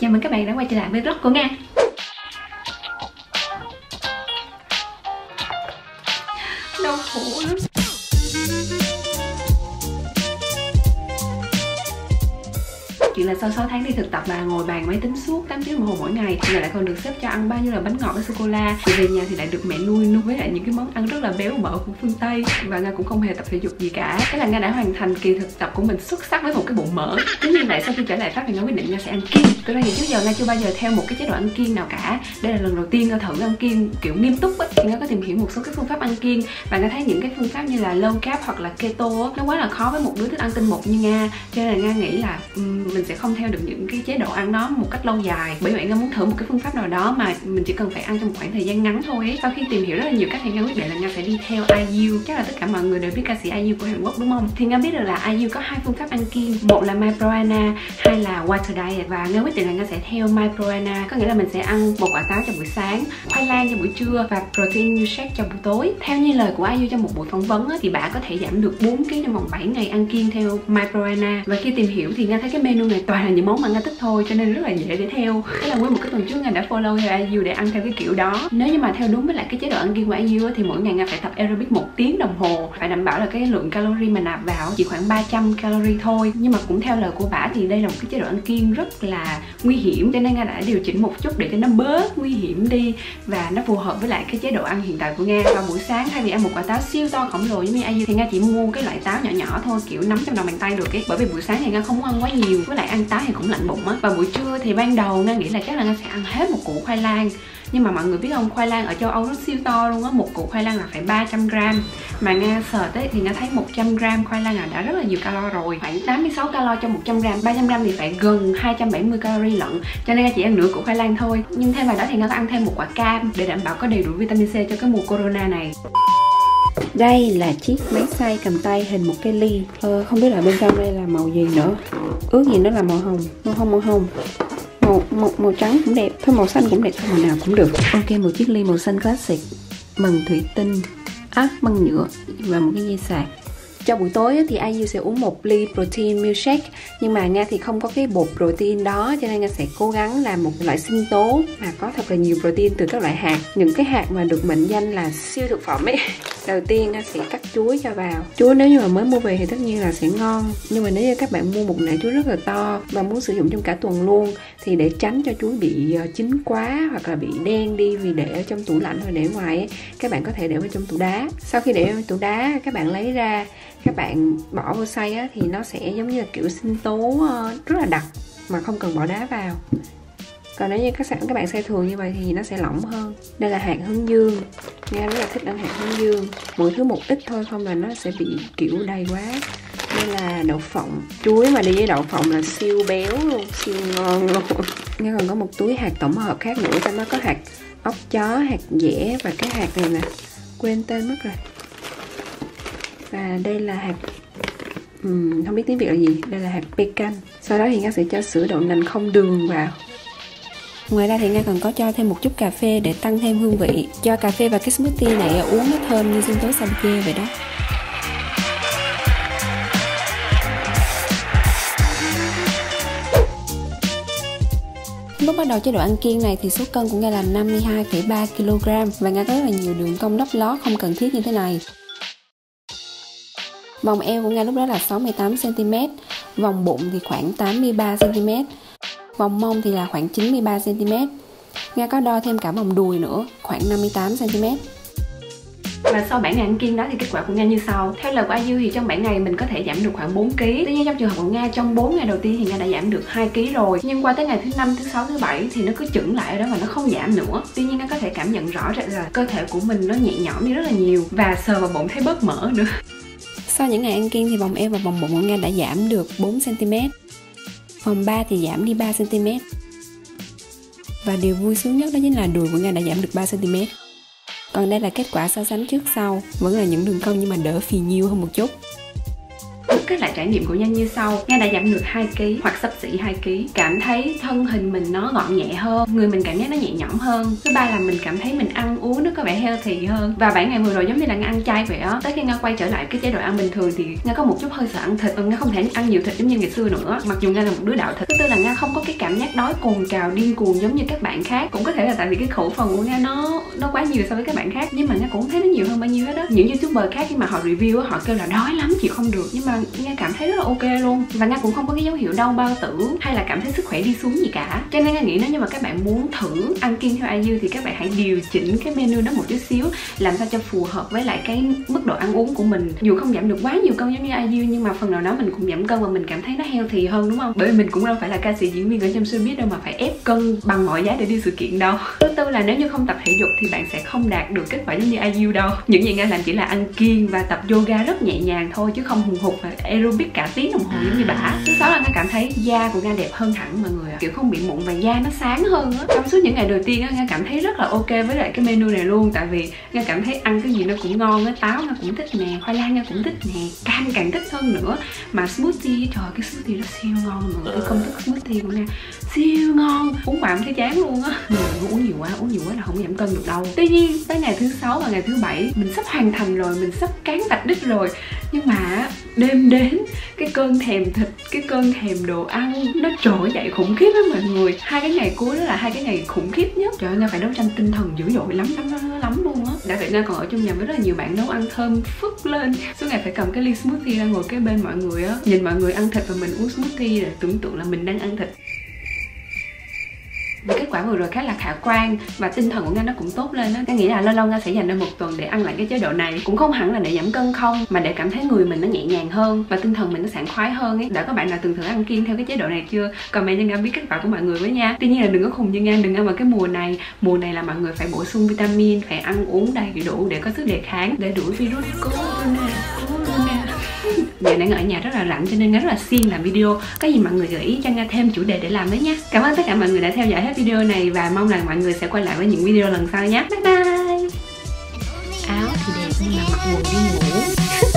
Chào mừng các bạn đã quay trở lại với vlog của Nga. Đau khổ lắm. Chuyện là sau 6 tháng đi thực tập và ngồi bàn máy tính suốt 8 tiếng đồng hồ mỗi ngày, giờ lại còn được xếp cho ăn bao nhiêu là bánh ngọt với sô cô la. Về nhà thì lại được mẹ nuôi với lại những cái món ăn rất là béo bở của phương Tây, và Nga cũng không hề tập thể dục gì cả. Thế là Nga đã hoàn thành kỳ thực tập của mình xuất sắc với một cái bụng mỡ. Thế nhưng lại sau khi trở lại Pháp thì Nga quyết định Nga sẽ ăn kiêng. Thực ra thì trước giờ Nga chưa bao giờ theo một cái chế độ ăn kiêng nào cả. Đây là lần đầu tiên Nga thử ăn kiêng kiểu nghiêm túc ấy. Thì Nga có tìm hiểu một số cái phương pháp ăn kiêng và Nga thấy những cái phương pháp như là low carb hoặc là keto nó quá là khó với một đứa thích ăn tinh bột như Nga, cho nên là Nga nghĩ là mình sẽ không theo được những cái chế độ ăn đó một cách lâu dài. Bởi vậy Nga muốn thử một cái phương pháp nào đó mà mình chỉ cần phải ăn trong một khoảng thời gian ngắn thôi ấy. Sau khi tìm hiểu rất là nhiều cách thì Nga quyết định là Nga sẽ đi theo IU. Chắc là tất cả mọi người đều biết ca sĩ IU của Hàn Quốc đúng không? Thì Nga biết được là IU có hai phương pháp ăn kiêng, một là My Proana, hai là Water Diet, và Nga quyết định là Nga sẽ theo My Proana, có nghĩa là mình sẽ ăn một quả táo cho buổi sáng, khoai lang cho buổi trưa và protein milkshake cho buổi tối. Theo như lời của IU trong một buổi phỏng vấn thì bà có thể giảm được 4 kg trong vòng 7 ngày ăn kiêng theo My Proana. Và khi tìm hiểu thì Nga thấy cái menu này toàn là những món mà Nga thích thôi, cho nên rất là dễ để theo. Thế là nguyên một cái tuần trước Nga đã follow theo IU để ăn theo cái kiểu đó. Nếu như mà theo đúng với lại cái chế độ ăn kiêng của IU thì mỗi ngày Nga phải tập aerobic 1 tiếng đồng hồ, phải đảm bảo là cái lượng calorie mà nạp vào chỉ khoảng 300 calorie thôi. Nhưng mà cũng theo lời của bả thì đây là một cái chế độ ăn kiêng rất là nguy hiểm, cho nên Nga đã điều chỉnh một chút để cho nó bớt nguy hiểm đi và nó phù hợp với lại cái chế độ ăn hiện tại của Nga. Vào buổi sáng thay vì ăn một quả táo siêu to khổng lồ giống như IU thì Nga chỉ mua cái loại táo nhỏ nhỏ thôi, kiểu nắm trong lòng bàn tay được ấy, bởi vì buổi sáng thì Nga không muốn ăn quá nhiều, với lại ăn táo thì cũng lạnh bụng á. Và buổi trưa thì ban đầu Nga nghĩ là chắc là Nga sẽ ăn hết một củ khoai lang, nhưng mà mọi người biết không, khoai lang ở châu Âu nó siêu to luôn á, một củ khoai lang là phải 300 g, mà Nga search ấy thì Nga thấy 100 g khoai lang là đã rất là nhiều calo rồi, khoảng 86 calo cho 100 g, 300 g thì phải gần 270 calorie lận, cho nên Nga chỉ ăn nửa củ khoai lang thôi. Nhưng thêm vào đó thì Nga có ăn thêm một quả cam để đảm bảo có đầy đủ vitamin C cho cái mùa corona này. Đây là chiếc máy xay cầm tay hình một cái ly, không biết là bên trong đây là màu gì nữa, ước gì nó là màu hồng, màu trắng cũng đẹp, thôi màu xanh cũng đẹp, thôi màu nào cũng được. Ok, một chiếc ly màu xanh classic, bằng thủy tinh, bằng nhựa và một cái dây sạc. Cho buổi tối thì IU sẽ uống một ly protein milkshake, nhưng mà Nga thì không có cái bột protein đó, cho nên Nga sẽ cố gắng làm một loại sinh tố mà có thật là nhiều protein từ các loại hạt, những cái hạt mà được mệnh danh là siêu thực phẩm ấy. Đầu tiên Nga sẽ cắt chuối cho vào. Chuối nếu như mà mới mua về thì tất nhiên là sẽ ngon, nhưng mà nếu như các bạn mua một nải chuối rất là to và muốn sử dụng trong cả tuần luôn thì để tránh cho chuối bị chín quá hoặc là bị đen đi vì để ở trong tủ lạnh hoặc để ngoài ấy, các bạn có thể để vào trong tủ đá. Sau khi để vào tủ đá, các bạn lấy ra, các bạn bỏ vô xay á, thì nó sẽ giống như là kiểu sinh tố rất là đặc mà không cần bỏ đá vào. Còn nếu như các bạn xay thường như vậy thì nó sẽ lỏng hơn. Đây là hạt hướng dương, Nga rất là thích ăn hạt hướng dương, mỗi thứ một ít thôi không là nó sẽ bị kiểu đầy quá. Đây là đậu phộng, chuối mà đi với đậu phộng là siêu béo luôn, siêu ngon luôn. Nga còn có một túi hạt tổng hợp khác nữa, trong đó có hạt óc chó, hạt dẻ và cái hạt này nè, quên tên mất rồi. Và đây là hạt không biết tiếng Việt là gì, đây là hạt pecan. Sau đó thì Nga sẽ cho sữa đậu nành không đường vào. Ngoài ra thì Nga còn có cho thêm một chút cà phê để tăng thêm hương vị, cho cà phê và cái smoothie này uống nó thơm như sinh tố Sabuke vậy đó. Lúc bắt đầu chế độ ăn kiêng này thì số cân của Nga là 52,3 kg và Nga có rất là nhiều đường cong lấp ló không cần thiết như thế này. Vòng eo của Nga lúc đó là 68 cm, vòng bụng thì khoảng 83 cm, vòng mông thì là khoảng 93 cm. Nga có đo thêm cả vòng đùi nữa, khoảng 58 cm. Và sau 7 ngày ăn kiêng đó thì kết quả của Nga như sau. Theo lời của IU thì trong 7 ngày mình có thể giảm được khoảng 4 kg. Tuy nhiên trong trường hợp của Nga, trong 4 ngày đầu tiên thì Nga đã giảm được 2 kg rồi. Nhưng qua tới ngày thứ 5, thứ 6, thứ 7 thì nó cứ chững lại ở đó và nó không giảm nữa. Tuy nhiên Nga có thể cảm nhận rõ rệt là cơ thể của mình nó nhẹ nhõm đi rất là nhiều và sờ vào bụng thấy bớt mỡ nữa. Sau những ngày ăn kiêng thì vòng eo và vòng bụng của Nga đã giảm được 4 cm. Vòng 3 thì giảm đi 3 cm. Và điều vui sướng nhất đó chính là đùi của Nga đã giảm được 3 cm. Còn đây là kết quả so sánh trước sau, vẫn là những đường cong nhưng mà đỡ phì nhiêu hơn một chút. Kết kết lại trải nghiệm của Nga như sau. Nga đã giảm được 2 kg hoặc xấp xỉ 2 kg. Cảm thấy thân hình mình nó gọn nhẹ hơn, người mình cảm giác nó nhẹ nhõm hơn. Thứ ba là mình cảm thấy mình ăn uống nó có vẻ healthy hơn. Và 7 ngày vừa rồi giống như là Nga ăn chay vậy á. Tới khi Nga quay trở lại cái chế độ ăn bình thường thì Nga có một chút hơi sợ ăn thịt, Nga không thể ăn nhiều thịt giống như ngày xưa nữa, mặc dù Nga là một đứa đạo thịt. Thứ tư là Nga không có cái cảm giác đói cồn cào điên cuồng giống như các bạn khác. Cũng có thể là tại vì cái khẩu phần của Nga nó quá nhiều so với các bạn khác, nhưng mà Nga cũng thấy nó nhiều hơn bao nhiêu hết đó. Những youtuber khác khi mà họ review á, họ kêu là đói lắm chịu không được, nhưng mà Nga cảm thấy rất là ok luôn. Và Nga cũng không có cái dấu hiệu đau bao tử hay là cảm thấy sức khỏe đi xuống gì cả. Cho nên Nga nghĩ nếu như mà các bạn muốn thử ăn kiêng theo IU thì các bạn hãy điều chỉnh cái menu đó một chút xíu, làm sao cho phù hợp với lại cái mức độ ăn uống của mình. Dù không giảm được quá nhiều cân giống như IU, nhưng mà phần nào đó mình cũng giảm cân và mình cảm thấy nó healthy hơn, đúng không? Bởi vì mình cũng đâu phải là ca sĩ diễn viên ở trong showbiz đâu mà phải ép cân bằng mọi giá để đi sự kiện đâu. Thứ tư là nếu như không tập thể dục thì bạn sẽ không đạt được kết quả giống như IU đâu. Những gì Nga làm chỉ là ăn kiêng và tập yoga rất nhẹ nhàng thôi, chứ không hùng hục và aerobic cả tiếng đồng hồ giống như bả. Thứ sáu là Nga cảm thấy da của Nga đẹp hơn hẳn mọi người ạ. Kiểu không bị mụn và da nó sáng hơn á. Trong suốt những ngày đầu tiên á, Nga cảm thấy rất là ok với lại cái menu này luôn. Tại vì Nga cảm thấy ăn cái gì nó cũng ngon á. Táo Nga cũng thích nè, khoai lang Nga cũng thích nè, cam càng thích hơn nữa. Mà smoothie, trời cái smoothie nó siêu ngon mọi người. Cái công thức smoothie của Nga siêu ngon, uống vào thấy chán luôn á. Mình đừng uống nhiều quá là không giảm cân được đâu. Tuy nhiên tới ngày thứ 6 và ngày thứ 7 mình sắp hoàn thành rồi, mình sắp cán vạch đích rồi, nhưng mà đêm đến cái cơn thèm thịt, cái cơn thèm đồ ăn nó trỗi dậy khủng khiếp á mọi người. 2 cái ngày cuối đó là 2 cái ngày khủng khiếp nhất. Trời ơi, Nga phải đấu tranh tinh thần dữ dội lắm luôn á. Đã vậy Nga còn ở trong nhà với rất là nhiều bạn nấu ăn thơm phức lên. Suốt ngày phải cầm cái ly smoothie ra ngồi kế bên mọi người á, nhìn mọi người ăn thịt và mình uống smoothie rồi tưởng tượng là mình đang ăn thịt. Và kết quả vừa rồi khá là khả quan và tinh thần của Nga nó cũng tốt lên á. Nga nghĩ là lâu lâu Nga sẽ dành ra một tuần để ăn lại cái chế độ này. Cũng không hẳn là để giảm cân không, mà để cảm thấy người mình nó nhẹ nhàng hơn và tinh thần mình nó sảng khoái hơn ấy. Đã có bạn nào từng thử ăn kiêng theo cái chế độ này chưa? Comment cho Nga biết kết quả của mọi người với nha. Tuy nhiên là đừng có khùng như Nga, đừng ăn vào cái mùa này. Mùa này là mọi người phải bổ sung vitamin, phải ăn uống đầy đủ để có sức đề kháng, để đuổi virus corona. Giờ đang ở nhà rất là rảnh cho nên Nga rất là siêng làm video. Có gì mọi người gợi ý cho Nga thêm chủ đề để làm với nha. Cảm ơn tất cả mọi người đã theo dõi hết video này và mong rằng mọi người sẽ quay lại với những video lần sau nhé. Bye bye. Áo thì đẹp nhưng mà mặc quần đi ngủ.